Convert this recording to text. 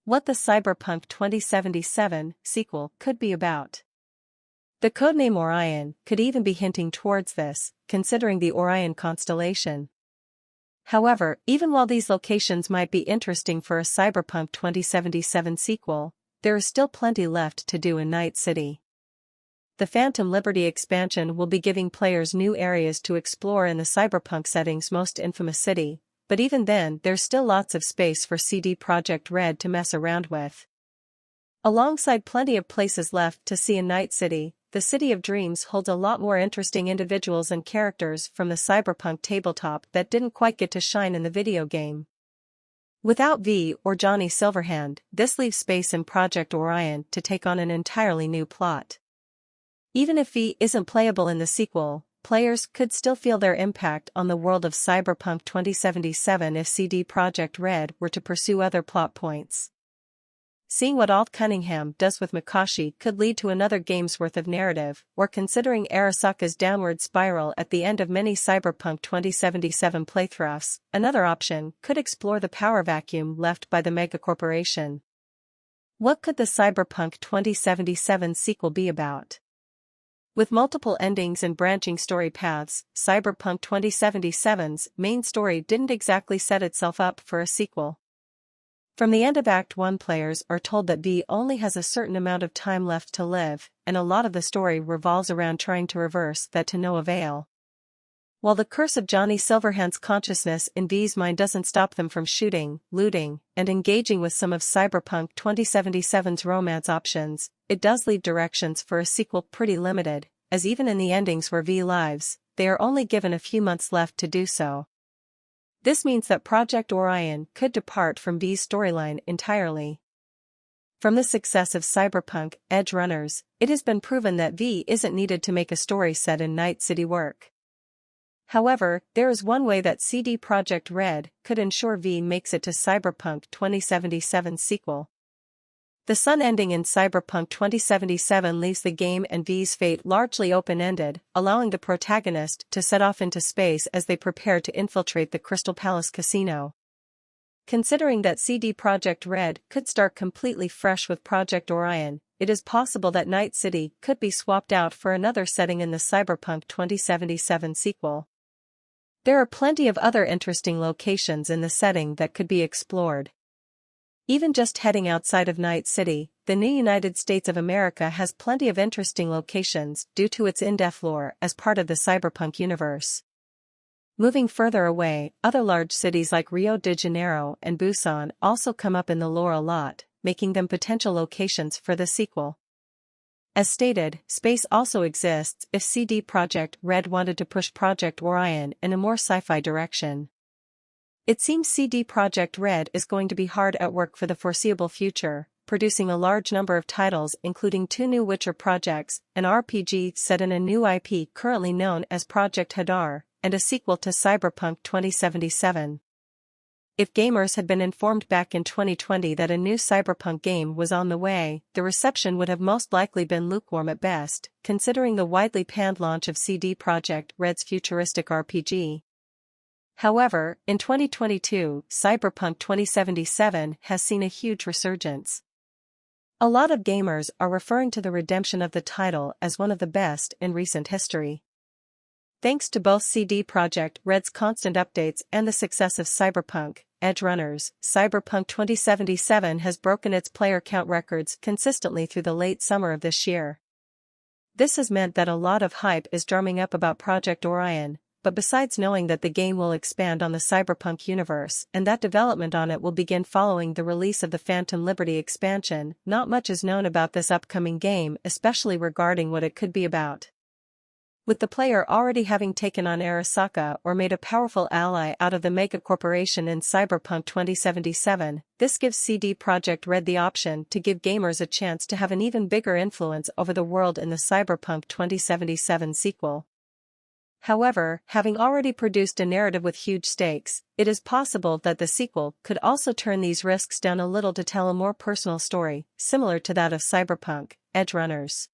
what the Cyberpunk 2077 sequel could be about. The codename Orion could even be hinting towards this, considering the Orion constellation. However, even while these locations might be interesting for a Cyberpunk 2077 sequel, there is still plenty left to do in Night City. The Phantom Liberty expansion will be giving players new areas to explore in the Cyberpunk setting's most infamous city, but even then there's still lots of space for CD Projekt Red to mess around with. Alongside plenty of places left to see in Night City, the City of Dreams holds a lot more interesting individuals and characters from the Cyberpunk tabletop that didn't quite get to shine in the video game. Without V or Johnny Silverhand, this leaves space in Projekt Orion to take on an entirely new plot. Even if V isn't playable in the sequel, players could still feel their impact on the world of Cyberpunk 2077 if CD Projekt Red were to pursue other plot points. Seeing what Alt Cunningham does with Makashi could lead to another game's worth of narrative, or considering Arasaka's downward spiral at the end of many Cyberpunk 2077 playthroughs, another option could explore the power vacuum left by the megacorporation. What could the Cyberpunk 2077 sequel be about? With multiple endings and branching story paths, Cyberpunk 2077's main story didn't exactly set itself up for a sequel. From the end of Act 1, players are told that V only has a certain amount of time left to live, and a lot of the story revolves around trying to reverse that to no avail. While the curse of Johnny Silverhand's consciousness in V's mind doesn't stop them from shooting, looting, and engaging with some of Cyberpunk 2077's romance options, it does leave directions for a sequel pretty limited, as even in the endings where V lives, they are only given a few months left to do so. This means that Projekt Orion could depart from V's storyline entirely. From the success of Cyberpunk, Edgerunners, it has been proven that V isn't needed to make a story set in Night City work. However, there is one way that CD Projekt Red could ensure V makes it to Cyberpunk 2077's sequel. The Sun ending in Cyberpunk 2077 leaves the game and V's fate largely open-ended, allowing the protagonist to set off into space as they prepare to infiltrate the Crystal Palace Casino. Considering that CD Projekt Red could start completely fresh with Projekt Orion, it is possible that Night City could be swapped out for another setting in the Cyberpunk 2077 sequel. There are plenty of other interesting locations in the setting that could be explored. Even just heading outside of Night City, the new United States of America has plenty of interesting locations due to its in-depth lore as part of the Cyberpunk universe. Moving further away, other large cities like Rio de Janeiro and Busan also come up in the lore a lot, making them potential locations for the sequel. As stated, space also exists if CD Projekt Red wanted to push Projekt Orion in a more sci-fi direction. It seems CD Projekt Red is going to be hard at work for the foreseeable future, producing a large number of titles including 2 new Witcher projects, an RPG set in a new IP currently known as Projekt Hadar, and a sequel to Cyberpunk 2077. If gamers had been informed back in 2020 that a new Cyberpunk game was on the way, the reception would have most likely been lukewarm at best, considering the widely panned launch of CD Projekt Red's futuristic RPG. However, in 2022, Cyberpunk 2077 has seen a huge resurgence. A lot of gamers are referring to the redemption of the title as one of the best in recent history. Thanks to both CD Projekt Red's constant updates and the success of Cyberpunk, Edgerunners, Cyberpunk 2077 has broken its player count records consistently through the late summer of this year. This has meant that a lot of hype is drumming up about Projekt Orion, but besides knowing that the game will expand on the Cyberpunk universe and that development on it will begin following the release of the Phantom Liberty expansion, not much is known about this upcoming game, especially regarding what it could be about. With the player already having taken on Arasaka or made a powerful ally out of the megacorporation in Cyberpunk 2077, this gives CD Projekt Red the option to give gamers a chance to have an even bigger influence over the world in the Cyberpunk 2077 sequel. However, having already produced a narrative with huge stakes, it is possible that the sequel could also turn these risks down a little to tell a more personal story, similar to that of Cyberpunk, Edgerunners.